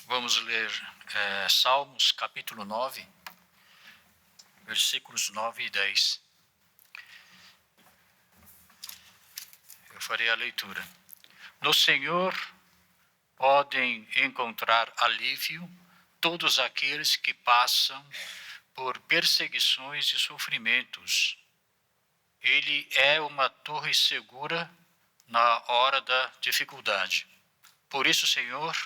Vamos ler Salmos capítulo 9, versículos 9 e 10. Eu farei a leitura. No Senhor podem encontrar alívio todos aqueles que passam por perseguições e sofrimentos. Ele é uma torre segura na hora da dificuldade. Por isso, Senhor,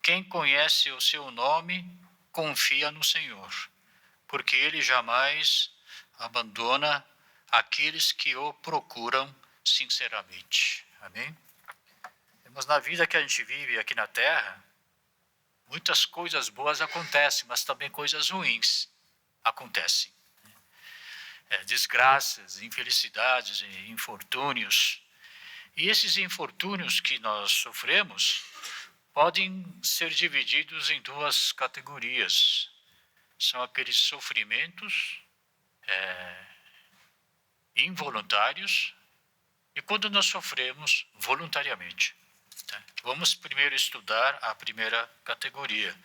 quem conhece o seu nome, confia no Senhor, porque Ele jamais abandona aqueles que o procuram sinceramente. Amém? Mas na vida que a gente vive aqui na Terra, muitas coisas boas acontecem, mas também coisas ruins acontecem. Desgraças, infelicidades, infortúnios. E esses infortúnios que nós sofremos podem ser divididos em duas categorias. São aqueles sofrimentos involuntários e quando nós sofremos voluntariamente. Tá? Vamos primeiro estudar a primeira categoria.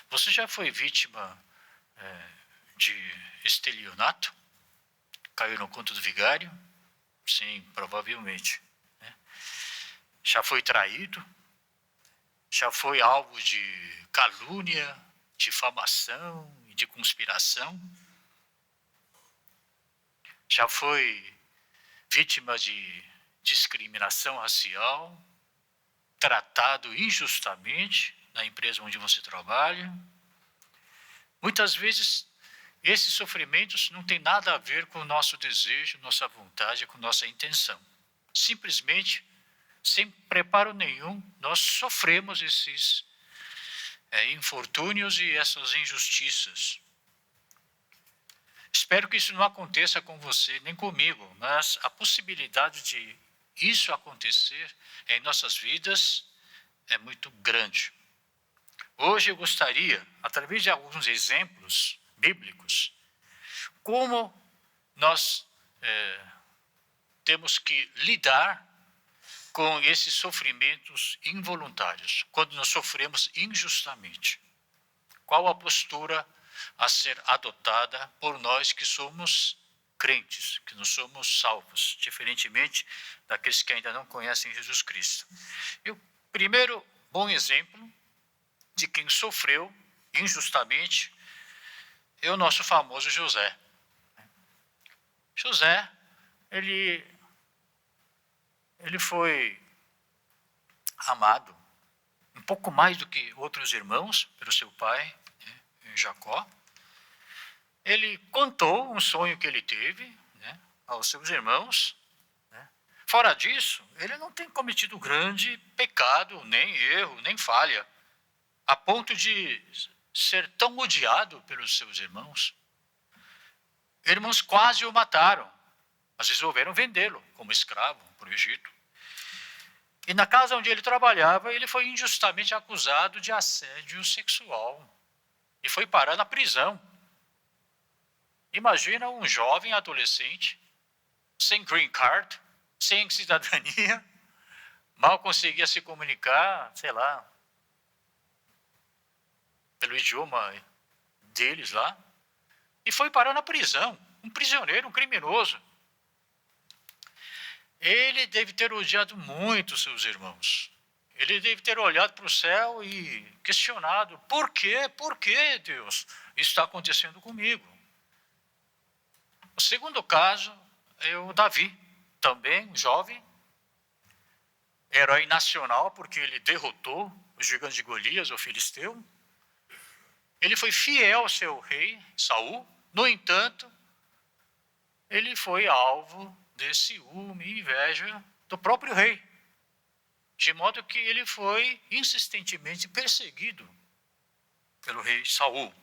Você já foi vítima de estelionato? Caiu no conto do vigário? Sim, provavelmente. Né? Já foi traído? Já foi alvo de calúnia, difamação e de conspiração? Já foi vítima de discriminação racial? Tratado injustamente na empresa onde você trabalha? Muitas vezes, esses sofrimentos não têm nada a ver com o nosso desejo, nossa vontade, com nossa intenção. Simplesmente, sem preparo nenhum, nós sofremos esses infortúnios e essas injustiças. Espero que isso não aconteça com você, nem comigo, mas a possibilidade de isso acontecer em nossas vidas é muito grande. Hoje eu gostaria, através de alguns exemplos bíblicos, como nós temos que lidar com esses sofrimentos involuntários, quando nós sofremos injustamente. Qual a postura a ser adotada por nós que somos crentes, que não somos salvos, diferentemente daqueles que ainda não conhecem Jesus Cristo. E o primeiro bom exemplo de quem sofreu injustamente é o nosso famoso José. José, ele foi amado um pouco mais do que outros irmãos pelo seu pai, Jacó. Ele contou um sonho que ele teve aos seus irmãos. Fora disso, ele não tem cometido grande pecado, nem erro, nem falha, a ponto de ser tão odiado pelos seus irmãos. Irmãos quase o mataram, mas resolveram vendê-lo como escravo para o Egito. E na casa onde ele trabalhava, ele foi injustamente acusado de assédio sexual e foi parar na prisão. Imagina um jovem adolescente, sem green card, sem cidadania, mal conseguia se comunicar, sei lá, pelo idioma deles lá, e foi parar na prisão, um prisioneiro, um criminoso. Ele deve ter odiado muito seus irmãos. Ele deve ter olhado para o céu e questionado, por quê, Deus, isso está acontecendo comigo? O segundo caso é o Davi, também um jovem, herói nacional, porque ele derrotou o gigante de Golias, o filisteu. Ele foi fiel ao seu rei, Saul. No entanto, ele foi alvo de ciúme e inveja do próprio rei, de modo que ele foi insistentemente perseguido pelo rei Saul.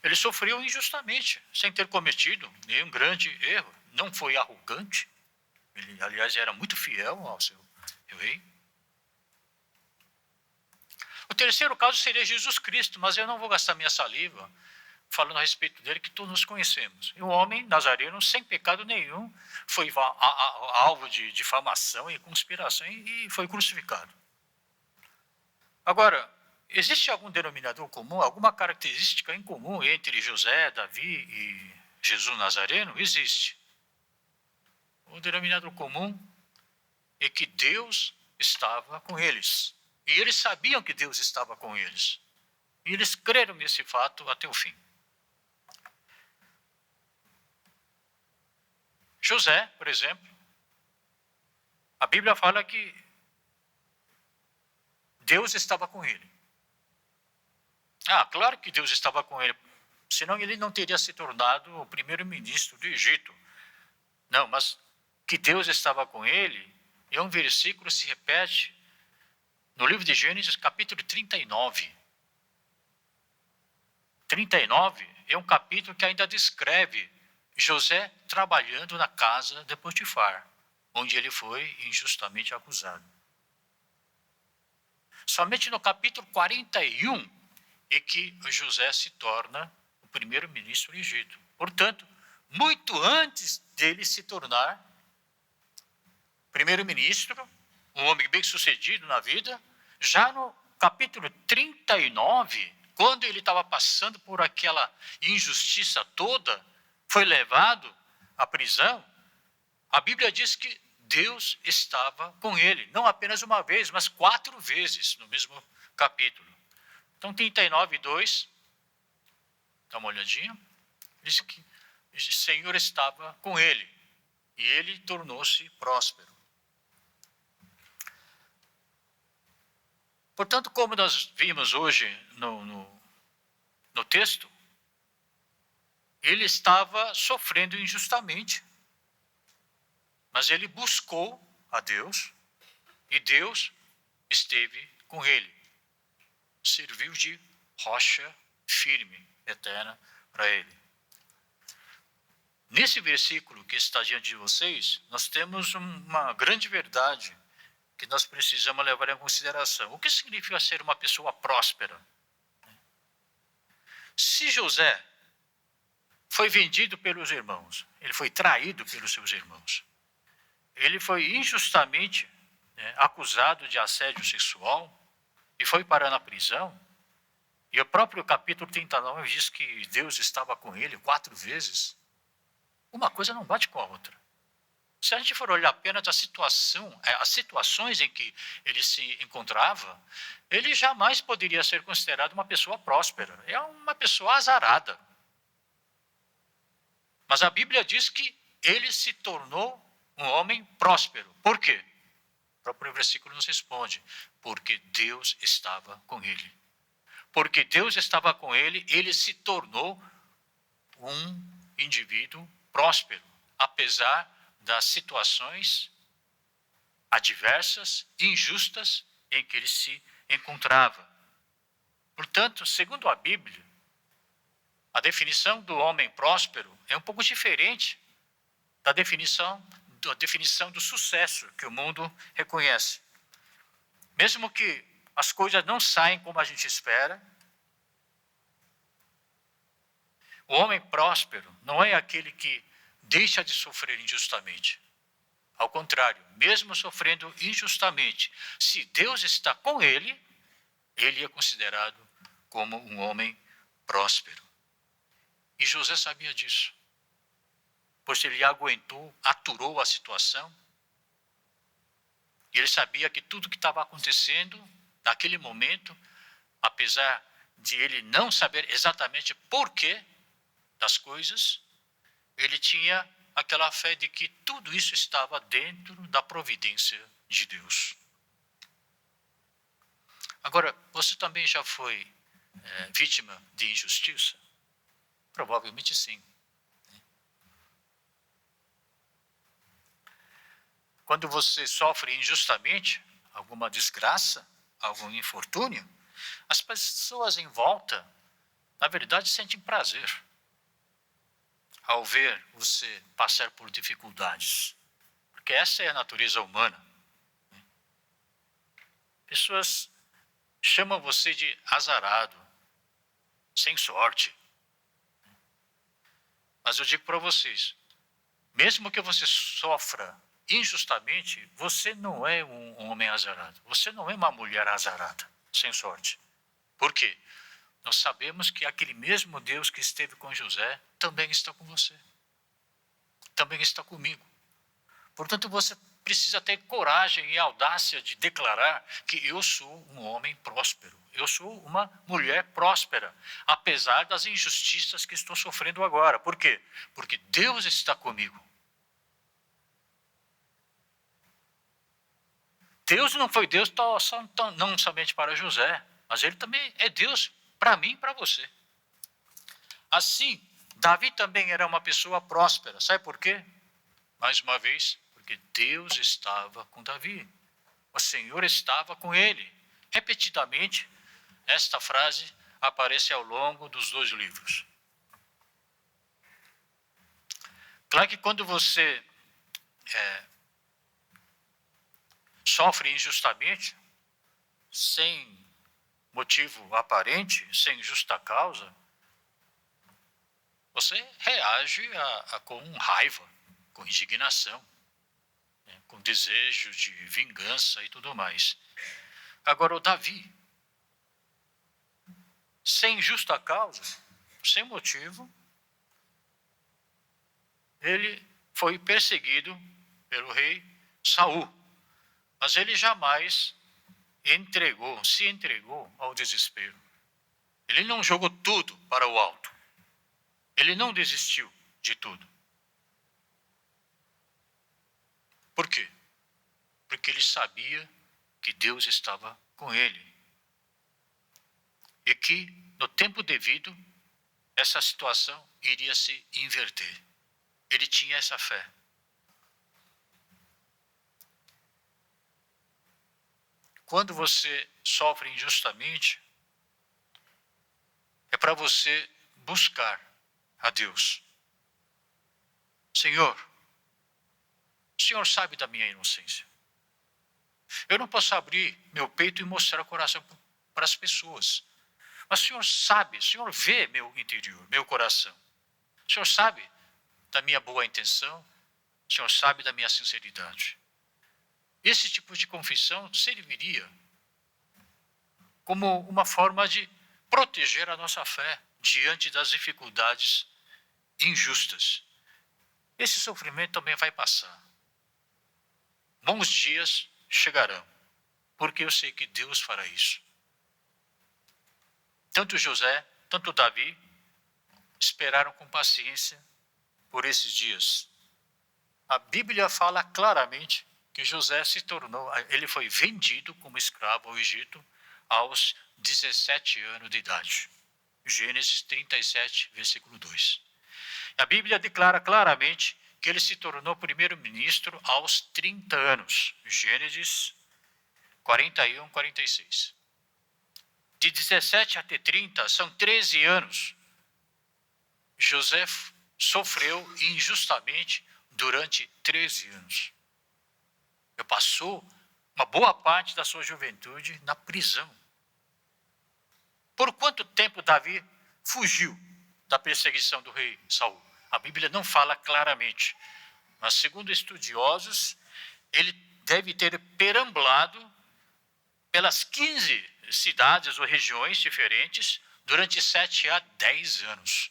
Ele sofreu injustamente, sem ter cometido nenhum grande erro. Não foi arrogante. Ele, aliás, era muito fiel ao seu rei. O terceiro caso seria Jesus Cristo, mas eu não vou gastar minha saliva falando a respeito dele, que todos nos conhecemos. E um homem nazareno, sem pecado nenhum, foi alvo de difamação e conspiração e foi crucificado. Agora, existe algum denominador comum, alguma característica em comum entre José, Davi e Jesus Nazareno? Existe. O denominador comum é que Deus estava com eles. E eles sabiam que Deus estava com eles. E eles creram nesse fato até o fim. José, por exemplo, a Bíblia fala que Deus estava com ele. Claro que Deus estava com ele, senão ele não teria se tornado o primeiro-ministro do Egito. Não, mas que Deus estava com ele, é um versículo que se repete no livro de Gênesis, capítulo 39. 39 é um capítulo que ainda descreve José trabalhando na casa de Potifar, onde ele foi injustamente acusado. Somente no capítulo 41 é que José se torna o primeiro-ministro do Egito. Portanto, muito antes dele se tornar primeiro-ministro, um homem bem-sucedido na vida, já no capítulo 39, quando ele estava passando por aquela injustiça toda, foi levado à prisão, a Bíblia diz que Deus estava com ele, não apenas uma vez, mas 4 vezes no mesmo capítulo. Então, 39:2, dá uma olhadinha, diz que o Senhor estava com ele, e ele tornou-se próspero. Portanto, como nós vimos hoje no texto, ele estava sofrendo injustamente, mas ele buscou a Deus, e Deus esteve com ele. Serviu de rocha firme, eterna, para ele. Nesse versículo que está diante de vocês, nós temos uma grande verdade que nós precisamos levar em consideração. O que significa ser uma pessoa próspera? Se José foi vendido pelos irmãos, ele foi traído pelos seus irmãos, ele foi injustamente acusado de assédio sexual e foi parar na prisão, e o próprio capítulo 39 diz que Deus estava com ele 4 vezes, uma coisa não bate com a outra. Se a gente for olhar apenas as situações em que ele se encontrava, ele jamais poderia ser considerado uma pessoa próspera. É uma pessoa azarada. Mas a Bíblia diz que ele se tornou um homem próspero. Por quê? O próprio versículo nos responde: porque Deus estava com ele. Porque Deus estava com ele, ele se tornou um indivíduo próspero, apesar das situações adversas, injustas em que ele se encontrava. Portanto, segundo a Bíblia, a definição do homem próspero é um pouco diferente da definição do sucesso que o mundo reconhece. Mesmo que as coisas não saem como a gente espera, o homem próspero não é aquele que deixa de sofrer injustamente. Ao contrário, mesmo sofrendo injustamente, se Deus está com ele, ele é considerado como um homem próspero. E José sabia disso, pois ele aguentou, aturou a situação. E ele sabia que tudo que estava acontecendo naquele momento, apesar de ele não saber exatamente porquê das coisas, ele tinha aquela fé de que tudo isso estava dentro da providência de Deus. Agora, você também já foi vítima de injustiça? Provavelmente sim. Quando você sofre injustamente alguma desgraça, algum infortúnio, as pessoas em volta, na verdade, sentem prazer ao ver você passar por dificuldades, porque essa é a natureza humana. Pessoas chamam você de azarado, sem sorte. Mas eu digo para vocês, mesmo que você sofra injustamente, você não é um homem azarado, você não é uma mulher azarada, sem sorte. Por quê? Nós sabemos que aquele mesmo Deus que esteve com José também está com você. Também está comigo. Portanto, você precisa ter coragem e audácia de declarar que eu sou um homem próspero. Eu sou uma mulher próspera, apesar das injustiças que estou sofrendo agora. Por quê? Porque Deus está comigo. Deus não foi Deus não somente para José, mas ele também é Deus para mim e para você. Assim, Davi também era uma pessoa próspera. Sabe por quê? Mais uma vez, porque Deus estava com Davi. O Senhor estava com ele. Repetidamente, esta frase aparece ao longo dos 2 livros. Claro que quando você sofre injustamente, sem motivo aparente, sem justa causa, você reage com raiva, com indignação, né, com desejo de vingança e tudo mais. Agora, o Davi, sem justa causa, sem motivo, ele foi perseguido pelo rei Saul, mas ele jamais se entregou ao desespero. Ele não jogou tudo para o alto. Ele não desistiu de tudo. Por quê? Porque ele sabia que Deus estava com ele. E que, no tempo devido, essa situação iria se inverter. Ele tinha essa fé. Quando você sofre injustamente, é para você buscar a Deus. Senhor, o Senhor sabe da minha inocência. Eu não posso abrir meu peito e mostrar o coração para as pessoas. Mas o Senhor sabe, o Senhor vê meu interior, meu coração. O Senhor sabe da minha boa intenção, o Senhor sabe da minha sinceridade. Esse tipo de confissão serviria como uma forma de proteger a nossa fé diante das dificuldades injustas. Esse sofrimento também vai passar. Bons dias chegarão, porque eu sei que Deus fará isso. Tanto José, tanto Davi esperaram com paciência por esses dias. A Bíblia fala claramente que José ele foi vendido como escravo ao Egito aos 17 anos de idade. Gênesis 37, versículo 2. A Bíblia declara claramente que ele se tornou primeiro-ministro aos 30 anos. Gênesis 41, 46. De 17 até 30 são 13 anos. José sofreu injustamente durante 13 anos. Ele passou uma boa parte da sua juventude na prisão. Por quanto tempo Davi fugiu da perseguição do rei Saul? A Bíblia não fala claramente, mas segundo estudiosos, ele deve ter perambulado pelas 15 cidades ou regiões diferentes durante 7 a 10 anos.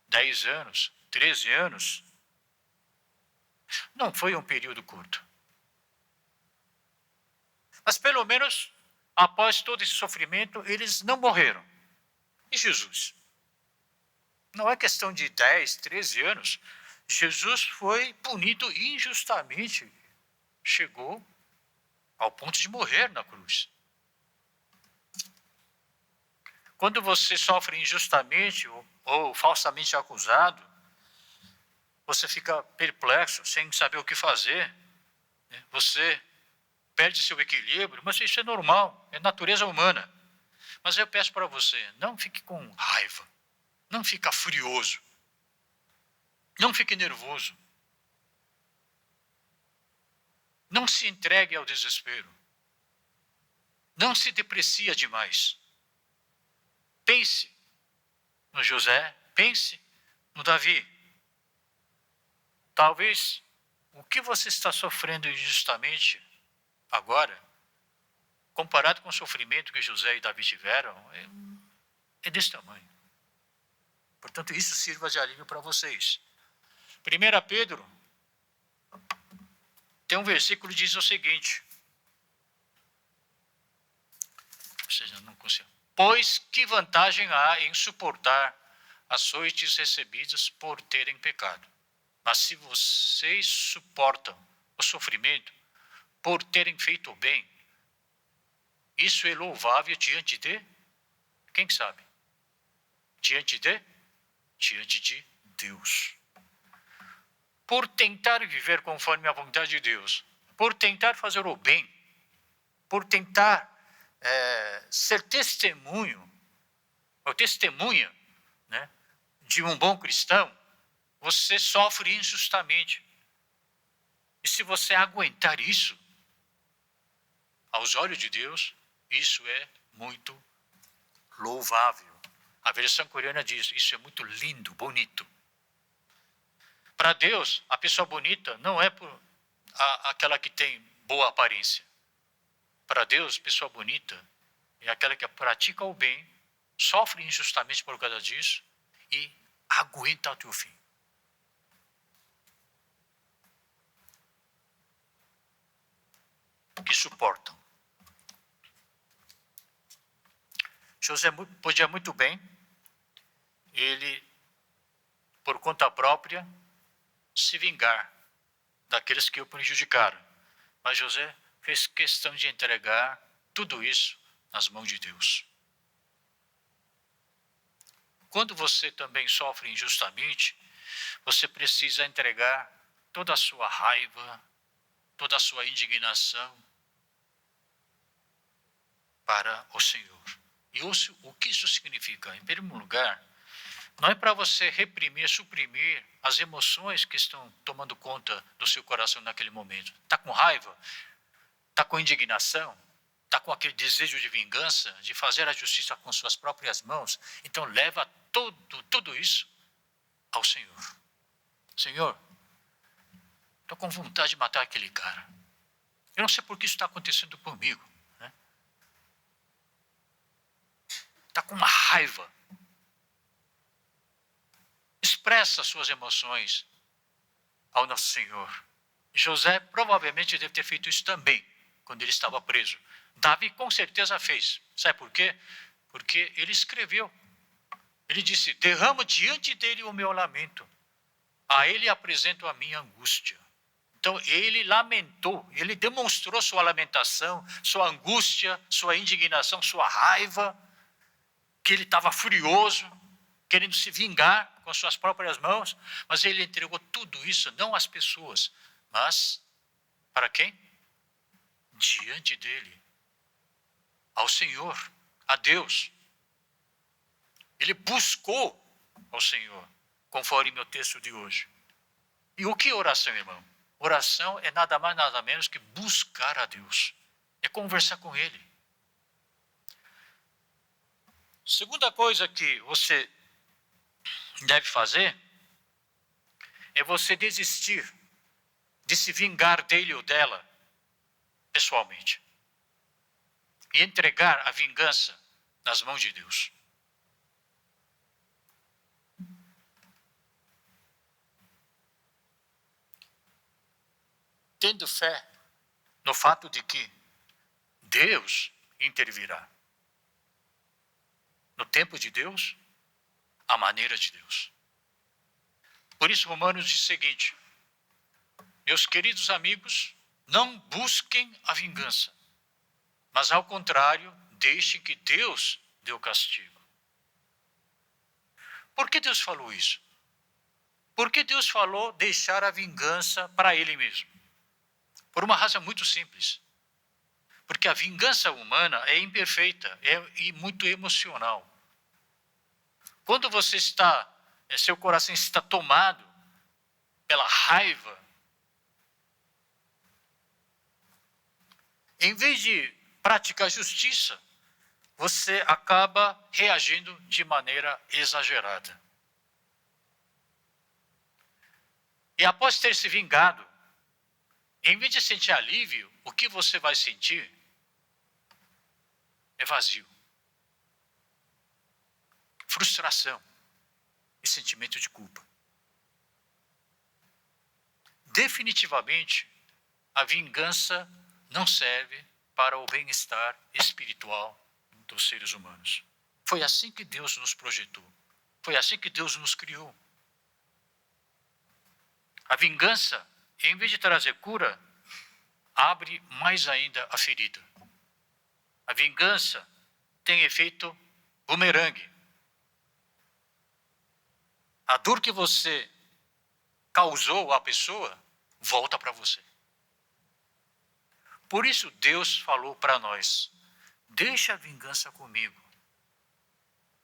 10 anos, 13 anos, não foi um período curto. Mas pelo menos, após todo esse sofrimento, eles não morreram. E Jesus? Não é questão de 10, 13 anos. Jesus foi punido injustamente. Chegou ao ponto de morrer na cruz. Quando você sofre injustamente ou falsamente acusado, você fica perplexo, sem saber o que fazer. Você perde seu equilíbrio, mas isso é normal, é natureza humana. Mas eu peço para você, não fique com raiva, não fique furioso, não fique nervoso. Não se entregue ao desespero. Não se deprecia demais. Pense no José, pense no Davi. Talvez o que você está sofrendo injustamente agora comparado com o sofrimento que José e Davi tiveram, é desse tamanho. Portanto, isso sirva de alívio para vocês. 1 Pedro tem um versículo que diz o seguinte. Ou seja, não consigo. Pois que vantagem há em suportar açoites recebidas por terem pecado? Mas se vocês suportam o sofrimento por terem feito o bem, isso é louvável diante de, quem sabe? Diante de Deus. Por tentar viver conforme a vontade de Deus, por tentar fazer o bem, por tentar ser testemunho, ou testemunha, né, de um bom cristão, você sofre injustamente. E se você aguentar isso, aos olhos de Deus, isso é muito louvável. A versão coreana diz, isso é muito lindo, bonito. Para Deus, a pessoa bonita não é aquela que tem boa aparência. Para Deus, pessoa bonita é aquela que pratica o bem, sofre injustamente por causa disso e aguenta até o fim. Que suportam. José podia muito bem, ele, por conta própria, se vingar daqueles que o prejudicaram. Mas José fez questão de entregar tudo isso nas mãos de Deus. Quando você também sofre injustamente, você precisa entregar toda a sua raiva, toda a sua indignação para o Senhor. E o que isso significa? Em primeiro lugar, não é para você reprimir, suprimir as emoções que estão tomando conta do seu coração naquele momento. Está com raiva? Está com indignação? Está com aquele desejo de vingança, de fazer a justiça com suas próprias mãos? Então leva tudo isso ao Senhor. Senhor, estou com vontade de matar aquele cara. Eu não sei por que isso está acontecendo comigo. Está com uma raiva. Expressa suas emoções ao nosso Senhor. José provavelmente deve ter feito isso também, quando ele estava preso. Davi com certeza fez. Sabe por quê? Porque ele escreveu. Ele disse, derramo diante dele o meu lamento. A ele apresento a minha angústia. Então ele lamentou, ele demonstrou sua lamentação, sua angústia, sua indignação, sua raiva, que ele estava furioso, querendo se vingar com suas próprias mãos, mas ele entregou tudo isso, não às pessoas, mas para quem? Diante dele, ao Senhor, a Deus. Ele buscou ao Senhor, conforme meu texto de hoje. E o que é oração, irmão? Oração é nada mais, nada menos que buscar a Deus, é conversar com Ele. Segunda coisa que você deve fazer é você desistir de se vingar dele ou dela pessoalmente e entregar a vingança nas mãos de Deus. Tendo fé no fato de que Deus intervirá. No tempo de Deus, à maneira de Deus. Por isso, Romanos diz o seguinte, meus queridos amigos, não busquem a vingança, mas ao contrário, deixem que Deus dê o castigo. Por que Deus falou isso? Por que Deus falou deixar a vingança para Ele mesmo? Por uma razão muito simples. Porque a vingança humana é imperfeita e muito emocional. Quando você seu coração está tomado pela raiva, em vez de praticar justiça, você acaba reagindo de maneira exagerada. E após ter se vingado, em vez de sentir alívio, o que você vai sentir? é vazio. Frustração e sentimento de culpa. Definitivamente, a vingança não serve para o bem-estar espiritual dos seres humanos. Foi assim que Deus nos projetou. Foi assim que Deus nos criou. A vingança, em vez de trazer cura, abre mais ainda a ferida. A vingança tem efeito bumerangue. A dor que você causou à pessoa volta para você. Por isso Deus falou para nós: deixa a vingança comigo.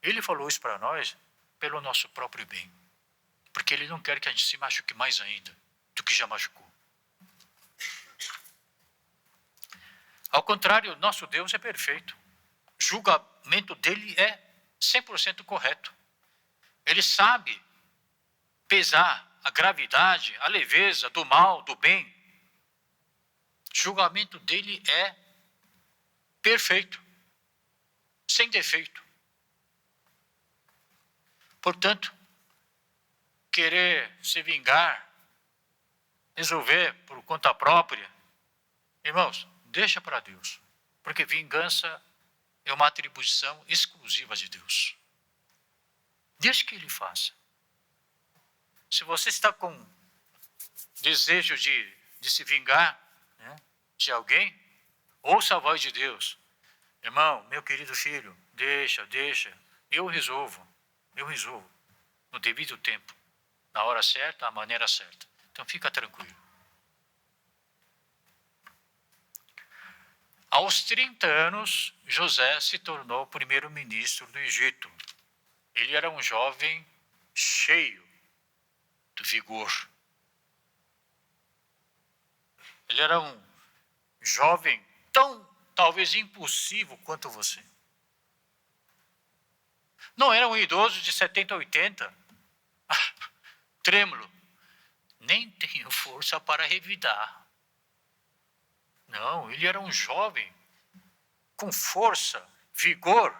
Ele falou isso para nós pelo nosso próprio bem. Porque Ele não quer que a gente se machuque mais ainda do que já machucou. Ao contrário, nosso Deus é perfeito. O julgamento dele é 100% correto. Ele sabe pesar a gravidade, a leveza do mal, do bem. O julgamento dele é perfeito, sem defeito. Portanto, querer se vingar, resolver por conta própria, irmãos, deixa para Deus, porque vingança é uma atribuição exclusiva de Deus. Deixa que Ele faça. Se você está com desejo de se vingar, né, de alguém, ouça a voz de Deus. Irmão, meu querido filho, deixa, eu resolvo, no devido tempo, na hora certa, a maneira certa. Então fica tranquilo. Aos 30 anos, José se tornou primeiro-ministro do Egito. Ele era um jovem cheio de vigor. Ele era um jovem tão, talvez, impulsivo quanto você. Não era um idoso de 70, 80, trêmulo. Nem tenho força para revidar. Não, ele era um jovem com força, vigor,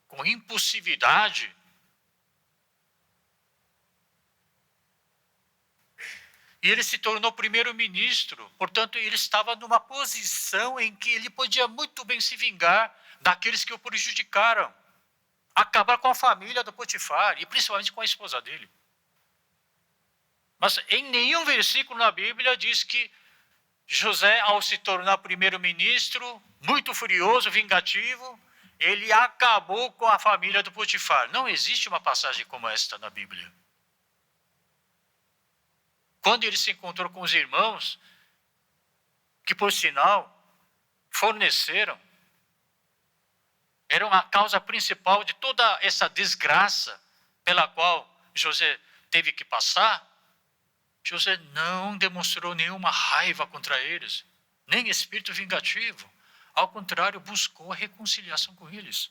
com impulsividade. E ele se tornou primeiro-ministro, portanto, ele estava numa posição em que ele podia muito bem se vingar daqueles que o prejudicaram, acabar com a família do Potifar e principalmente com a esposa dele. Mas em nenhum versículo na Bíblia diz que José, ao se tornar primeiro-ministro, muito furioso, vingativo, ele acabou com a família do Potifar. Não existe uma passagem como esta na Bíblia. Quando ele se encontrou com os irmãos, que por sinal forneceram, eram a causa principal de toda essa desgraça pela qual José teve que passar, José não demonstrou nenhuma raiva contra eles, nem espírito vingativo. Ao contrário, buscou a reconciliação com eles.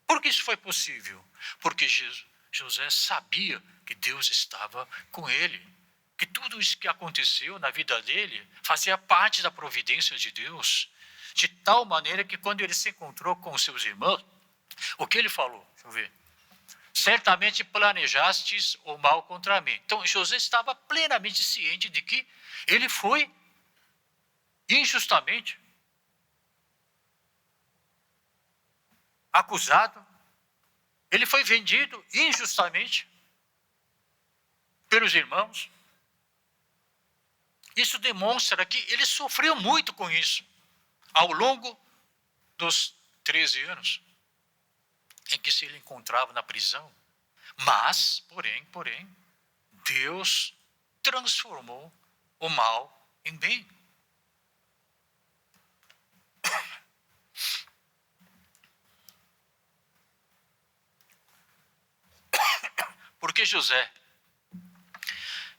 Por que isso foi possível? Porque José sabia que Deus estava com ele, que tudo isso que aconteceu na vida dele fazia parte da providência de Deus, de tal maneira que quando ele se encontrou com os seus irmãos, o que ele falou? Deixa eu ver. Certamente planejastes o mal contra mim. Então, José estava plenamente ciente de que ele foi injustamente acusado, ele foi vendido injustamente pelos irmãos. Isso demonstra que ele sofreu muito com isso ao longo dos 13 anos em que se ele encontrava na prisão. Mas, porém, Deus transformou o mal em bem. Porque José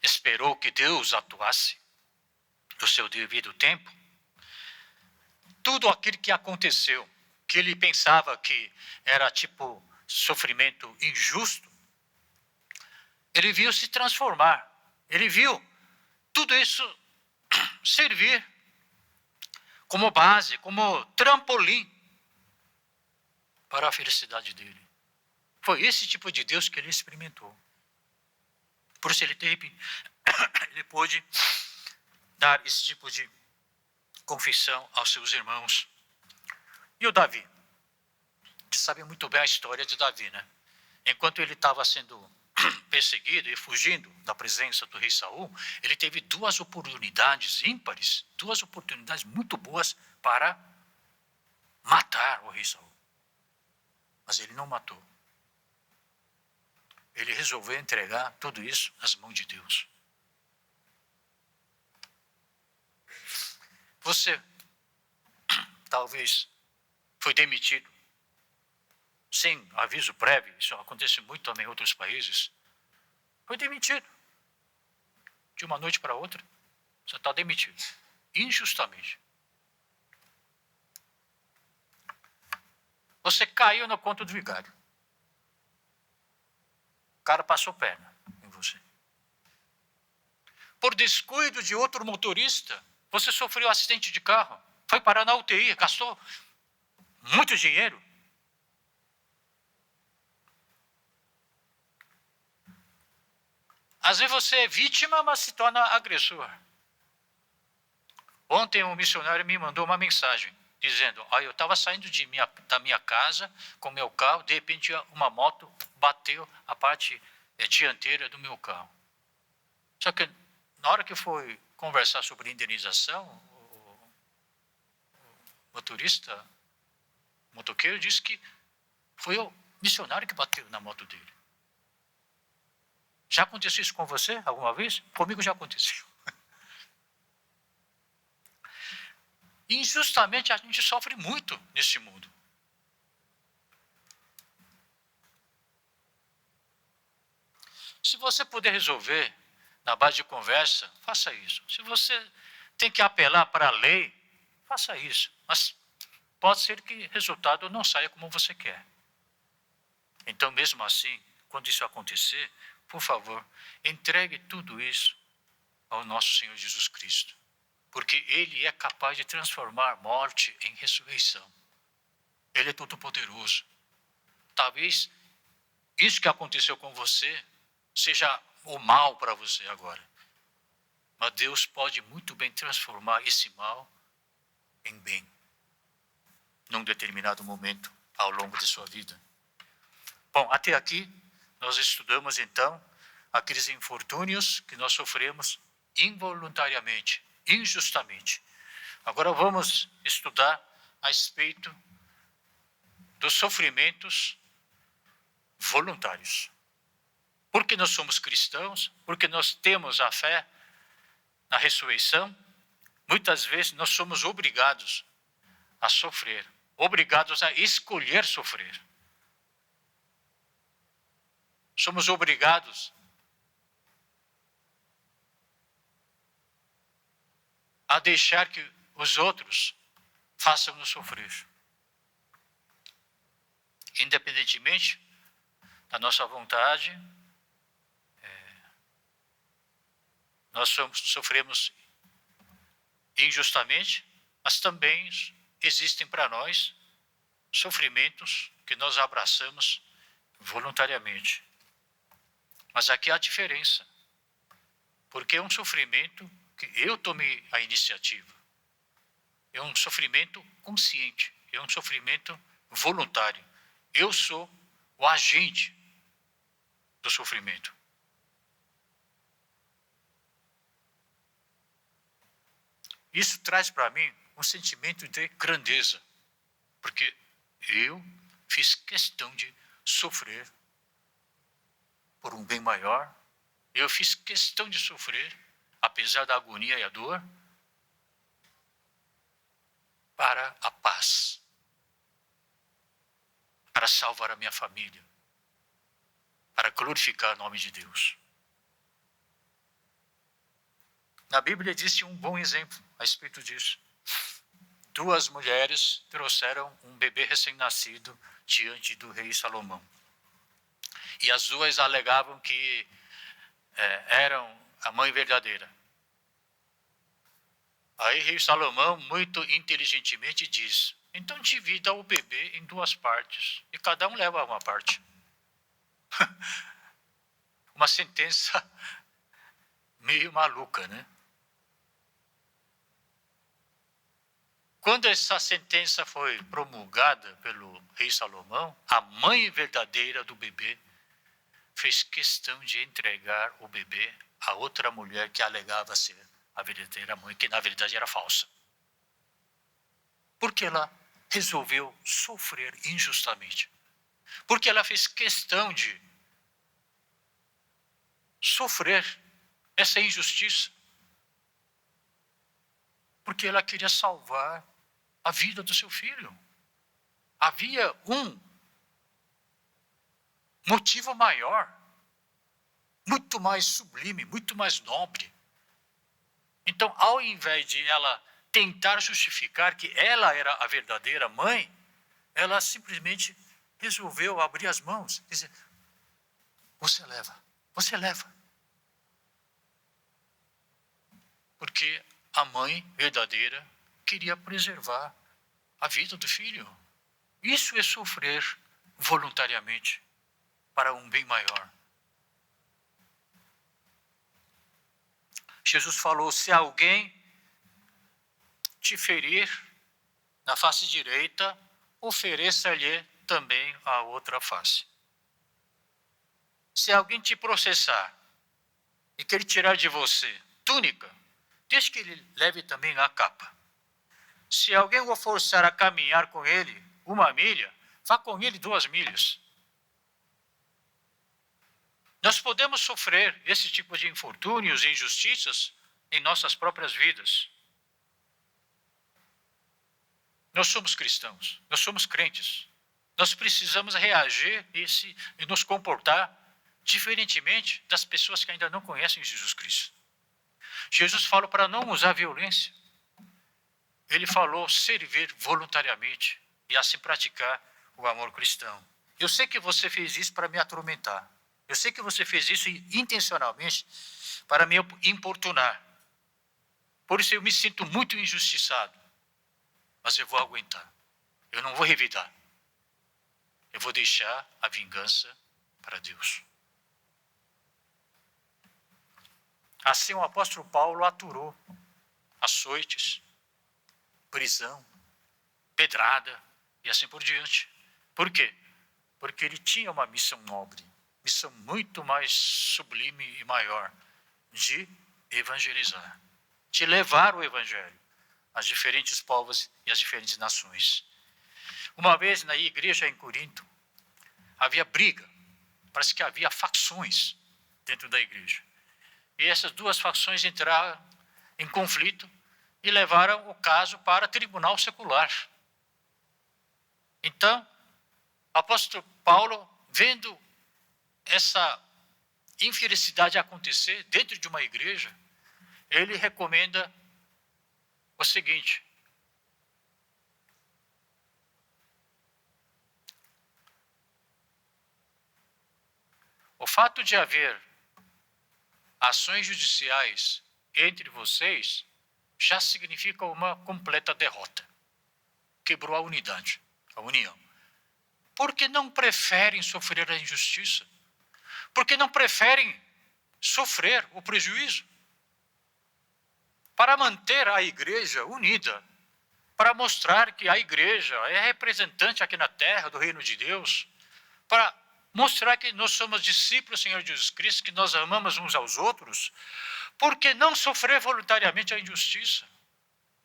esperou que Deus atuasse no seu devido tempo, tudo aquilo que aconteceu, que ele pensava que era tipo sofrimento injusto, ele viu se transformar. Ele viu tudo isso servir como base, como trampolim para a felicidade dele. Foi esse tipo de Deus que ele experimentou. Por isso ele pôde dar esse tipo de confissão aos seus irmãos. E o Davi? Você sabe muito bem a história de Davi, né? Enquanto ele estava sendo perseguido e fugindo da presença do rei Saul, ele teve duas oportunidades ímpares, duas oportunidades muito boas para matar o rei Saul. Mas ele não matou. Ele resolveu entregar tudo isso nas mãos de Deus. Você talvez foi demitido sem aviso prévio, isso acontece muito também em outros países. Foi demitido. De uma noite para outra, você está demitido. Injustamente. Você caiu na conta do vigário. O cara passou perna em você. Por descuido de outro motorista, você sofreu um acidente de carro, foi parar na UTI, gastou muito dinheiro. Às vezes você é vítima, mas se torna agressor. Ontem um missionário me mandou uma mensagem, dizendo, eu estava saindo da minha casa com meu carro, de repente uma moto bateu a parte dianteira do meu carro. Só que na hora que foi conversar sobre indenização, o motoqueiro disse que foi o missionário que bateu na moto dele. Já aconteceu isso com você alguma vez? Comigo já aconteceu. Injustamente a gente sofre muito nesse mundo. Se você puder resolver na base de conversa, faça isso. Se você tem que apelar para a lei, faça isso. Mas pode ser que o resultado não saia como você quer. Então, mesmo assim, quando isso acontecer, por favor, entregue tudo isso ao nosso Senhor Jesus Cristo. Porque Ele é capaz de transformar morte em ressurreição. Ele é todo-poderoso. Talvez isso que aconteceu com você seja o mal para você agora. Mas Deus pode muito bem transformar esse mal em bem, num determinado momento ao longo de sua vida. Bom, até aqui nós estudamos então aqueles infortúnios que nós sofremos involuntariamente, injustamente. Agora vamos estudar a respeito dos sofrimentos voluntários. Porque nós somos cristãos, porque nós temos a fé na ressurreição, muitas vezes nós somos obrigados a sofrer, obrigados a escolher sofrer. Somos obrigados a deixar que os outros façam-nos sofrer. Independentemente da nossa vontade, nós sofremos injustamente, mas também existem para nós sofrimentos que nós abraçamos voluntariamente. Mas aqui há a diferença, porque é um sofrimento que eu tomei a iniciativa. É um sofrimento consciente, é um sofrimento voluntário. Eu sou o agente do sofrimento. Isso traz para mim um sentimento de grandeza, porque eu fiz questão de sofrer por um bem maior, eu fiz questão de sofrer, apesar da agonia e a dor, para a paz, para salvar a minha família, para glorificar o nome de Deus. Na Bíblia existe um bom exemplo a respeito disso. 2 mulheres trouxeram um bebê recém-nascido diante do rei Salomão. E as duas alegavam que eram a mãe verdadeira. Aí rei Salomão, muito inteligentemente, diz: então divida o bebê em duas partes, e cada um leva uma parte. Uma sentença meio maluca, né? Quando essa sentença foi promulgada pelo rei Salomão, a mãe verdadeira do bebê fez questão de entregar o bebê a outra mulher que alegava ser a verdadeira mãe, que na verdade era falsa. Porque ela resolveu sofrer injustamente. Porque ela fez questão de sofrer essa injustiça. Porque ela queria salvar a vida do seu filho. Havia um motivo maior, muito mais sublime, muito mais nobre. Então, ao invés de ela tentar justificar que ela era a verdadeira mãe, ela simplesmente resolveu abrir as mãos e dizer: você leva, você leva. Porque a mãe verdadeira queria preservar a vida do filho. Isso é sofrer voluntariamente para um bem maior. Jesus falou: se alguém te ferir na face direita, ofereça-lhe também a outra face. Se alguém te processar e querer tirar de você túnica, deixe que ele leve também a capa. Se alguém o forçar a caminhar com ele 1 milha, vá com ele 2 milhas. Nós podemos sofrer esse tipo de infortúnios e injustiças em nossas próprias vidas. Nós somos cristãos, nós somos crentes. Nós precisamos reagir e nos comportar diferentemente das pessoas que ainda não conhecem Jesus Cristo. Jesus falou para não usar violência. Ele falou servir voluntariamente e assim praticar o amor cristão. Eu sei que você fez isso para me atormentar. Eu sei que você fez isso intencionalmente para me importunar. Por isso eu me sinto muito injustiçado. Mas eu vou aguentar. Eu não vou revidar. Eu vou deixar a vingança para Deus. Assim o apóstolo Paulo aturou açoites, prisão, pedrada e assim por diante. Por quê? Porque ele tinha uma missão nobre, missão muito mais sublime e maior, de evangelizar, de levar o evangelho às diferentes povos e às diferentes nações. Uma vez na igreja em Corinto, havia briga, parece que havia facções dentro da igreja. E essas duas facções entraram em conflito e levaram o caso para tribunal secular. Então, o apóstolo Paulo, vendo essa infelicidade acontecer dentro de uma igreja, ele recomenda o seguinte: o fato de haver ações judiciais entre vocês já significa uma completa derrota. Quebrou a unidade, a união. Por que não preferem sofrer a injustiça? Por que não preferem sofrer o prejuízo? Para manter a igreja unida, para mostrar que a igreja é representante aqui na terra do reino de Deus, para mostrar que nós somos discípulos do Senhor Jesus Cristo, que nós amamos uns aos outros, por que não sofrer voluntariamente a injustiça?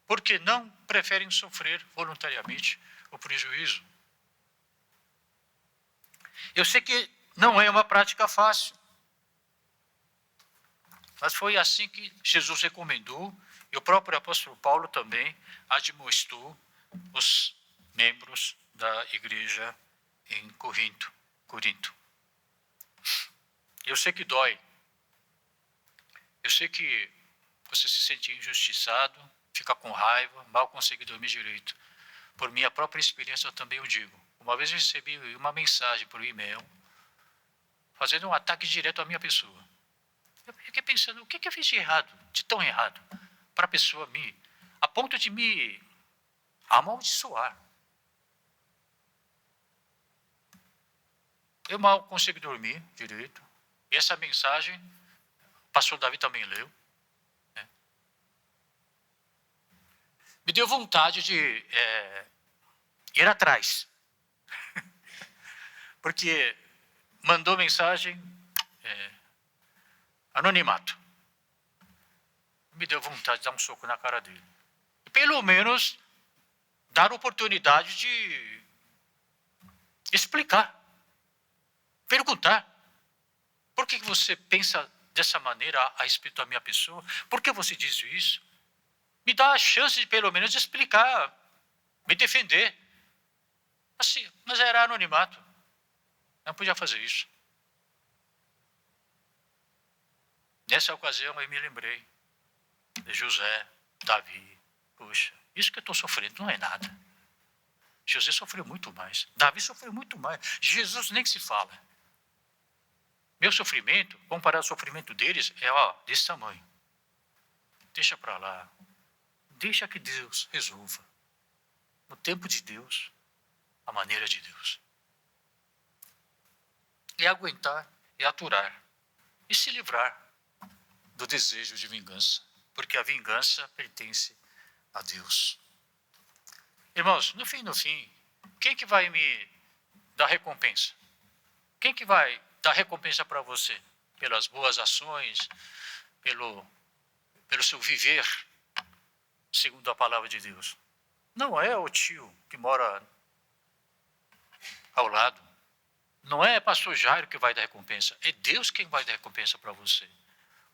Por que não preferem sofrer voluntariamente o prejuízo? Eu sei que não é uma prática fácil, mas foi assim que Jesus recomendou, e o próprio apóstolo Paulo também admoestou os membros da igreja em Corinto. Eu sei que dói. Eu sei que você se sente injustiçado, fica com raiva, mal consegue dormir direito. Por minha própria experiência, eu também o digo. Uma vez eu recebi uma mensagem por e-mail, fazendo um ataque direto à minha pessoa. Eu fiquei pensando, o que eu fiz de errado, de tão errado, para a pessoa me a ponto de me amaldiçoar. Eu mal consigo dormir direito. E essa mensagem, o pastor Davi também leu. Né? Me deu vontade de ir atrás. Porque mandou mensagem anonimato. Me deu vontade de dar um soco na cara dele. E pelo menos dar oportunidade de explicar. Perguntar. Por que você pensa dessa maneira a respeito da minha pessoa? Por que você diz isso? Me dá a chance de pelo menos explicar, me defender. Assim, mas era anonimato. Não podia fazer isso. Nessa ocasião eu me lembrei de José, Davi. Puxa, isso que eu estou sofrendo não é nada. José sofreu muito mais. Davi sofreu muito mais. Jesus nem se fala. Meu sofrimento, comparado ao sofrimento deles, é desse tamanho. Deixa para lá. Deixa que Deus resolva. No tempo de Deus, a maneira de Deus. E aguentar, e aturar. E se livrar do desejo de vingança. Porque a vingança pertence a Deus. Irmãos, no fim, quem que vai me dar recompensa? Quem que vai dar recompensa para você? Pelas boas ações, pelo seu viver, segundo a palavra de Deus. Não é o tio que mora ao lado. Não é pastor Jairo que vai dar recompensa. É Deus quem vai dar recompensa para você.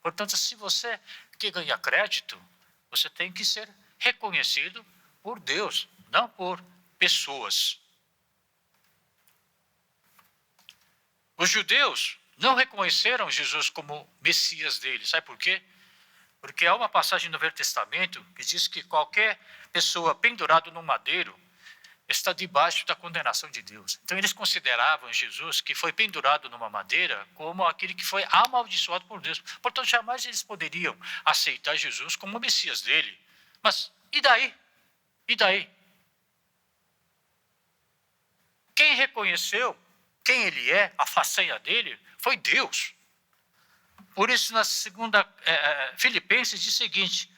Portanto, se você quer ganhar crédito, você tem que ser reconhecido por Deus, não por pessoas. Os judeus não reconheceram Jesus como Messias deles. Sabe por quê? Porque há uma passagem no Velho Testamento que diz que qualquer pessoa pendurada num madeiro está debaixo da condenação de Deus. Então eles consideravam Jesus, que foi pendurado numa madeira, como aquele que foi amaldiçoado por Deus. Portanto, jamais eles poderiam aceitar Jesus como o Messias dele. Mas e daí? E daí? Quem reconheceu quem ele é, a façanha dele, foi Deus. Por isso, na segunda Filipenses diz o seguinte: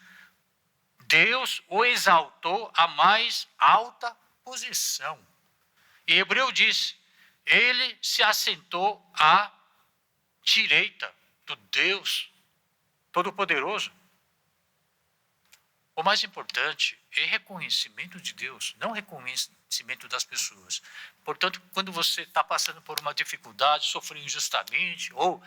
Deus o exaltou à mais alta posição. E Hebreu diz: ele se assentou à direita do Deus Todo-Poderoso. O mais importante é reconhecimento de Deus, não reconhecimento das pessoas. Portanto, quando você está passando por uma dificuldade, sofreu injustamente, ou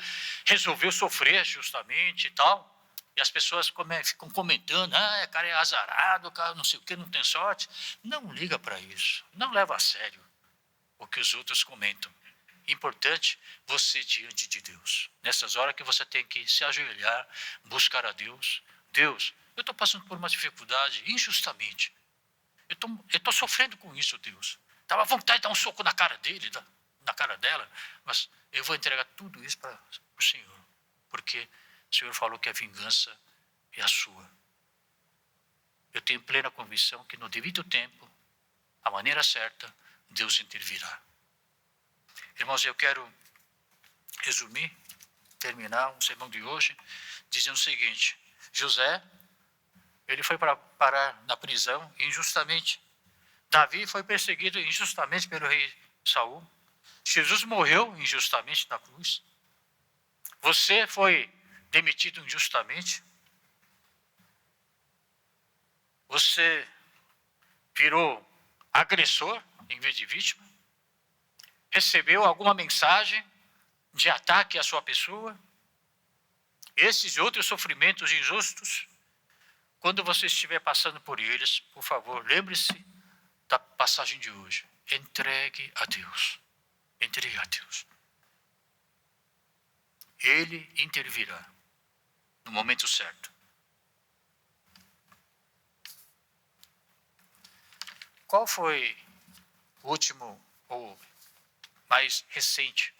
resolveu sofrer justamente e tal, e as pessoas ficam comentando, cara é azarado, cara não sei o que, não tem sorte. Não liga para isso, não leva a sério o que os outros comentam. Importante você diante de Deus. Nessas horas que você tem que se ajoelhar, buscar a Deus. Deus, eu estou passando por uma dificuldade injustamente. Eu estou sofrendo com isso, Deus. Estava à vontade de dar um soco na cara dele, na cara dela, mas eu vou entregar tudo isso para o Senhor. Porque o Senhor falou que a vingança é a sua. Eu tenho plena convicção que no devido tempo, a maneira certa, Deus intervirá. Irmãos, eu quero resumir, terminar o sermão de hoje, dizendo o seguinte: José, ele foi parar na prisão injustamente. Davi foi perseguido injustamente pelo rei Saul. Jesus morreu injustamente na cruz. Você foi demitido injustamente. Você virou agressor em vez de vítima. Recebeu alguma mensagem de ataque à sua pessoa. Esses e outros sofrimentos injustos, quando você estiver passando por eles, por favor, lembre-se da passagem de hoje. Entregue a Deus. Entregue a Deus. Ele intervirá no momento certo. Qual foi o último ou mais recente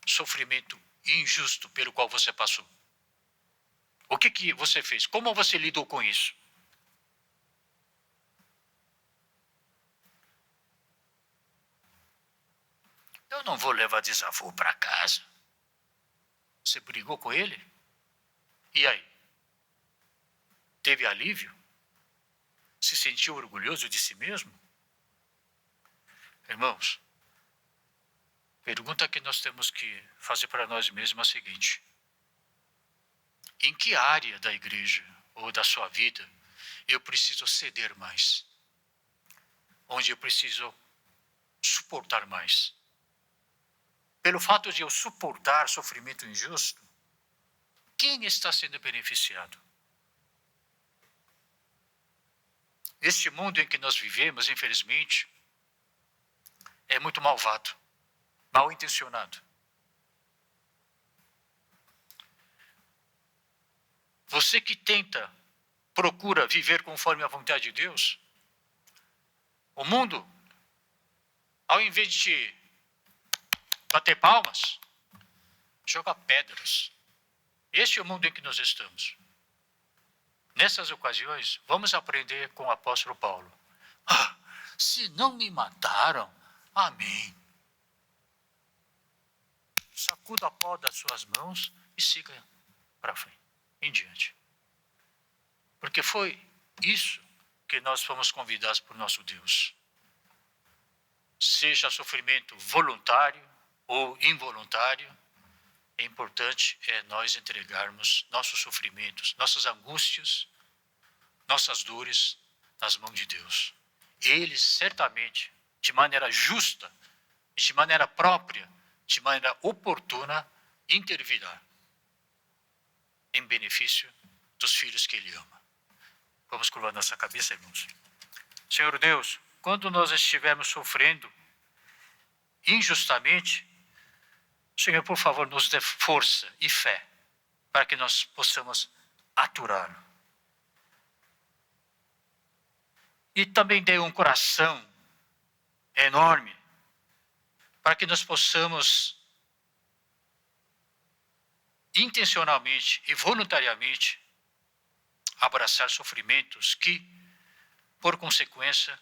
sofrimento injusto pelo qual você passou? O que você fez? Como você lidou com isso? Eu não vou levar desaforo para casa. Você brigou com ele? E aí? Teve alívio? Se sentiu orgulhoso de si mesmo? Irmãos, pergunta que nós temos que fazer para nós mesmos é a seguinte: em que área da igreja ou da sua vida eu preciso ceder mais? Onde eu preciso suportar mais? Pelo fato de eu suportar sofrimento injusto, quem está sendo beneficiado? Este mundo em que nós vivemos, infelizmente, é muito malvado, mal intencionado. Você que procura viver conforme a vontade de Deus, o mundo, ao invés de te bater palmas, joga pedras. Este é o mundo em que nós estamos. Nessas ocasiões, vamos aprender com o apóstolo Paulo. Se não me mataram, amém. Sacuda a pó das suas mãos e siga para frente, em diante. Porque foi isso que nós fomos convidados por nosso Deus. Seja sofrimento voluntário ou involuntário, é importante nós entregarmos nossos sofrimentos, nossas angústias, nossas dores nas mãos de Deus. Ele certamente, de maneira justa, de maneira própria, de maneira oportuna, intervirá em benefício dos filhos que Ele ama. Vamos curvar nossa cabeça, irmãos. Senhor Deus, quando nós estivermos sofrendo injustamente, Senhor, por favor, nos dê força e fé para que nós possamos aturar. E também dê um coração enorme para que nós possamos intencionalmente e voluntariamente abraçar sofrimentos que, por consequência,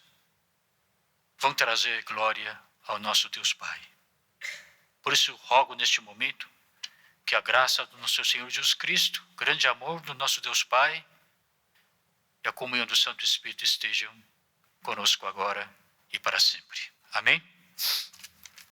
vão trazer glória ao nosso Deus Pai. Por isso, rogo neste momento que a graça do nosso Senhor Jesus Cristo, o grande amor do nosso Deus Pai e a comunhão do Santo Espírito estejam conosco agora e para sempre. Amém?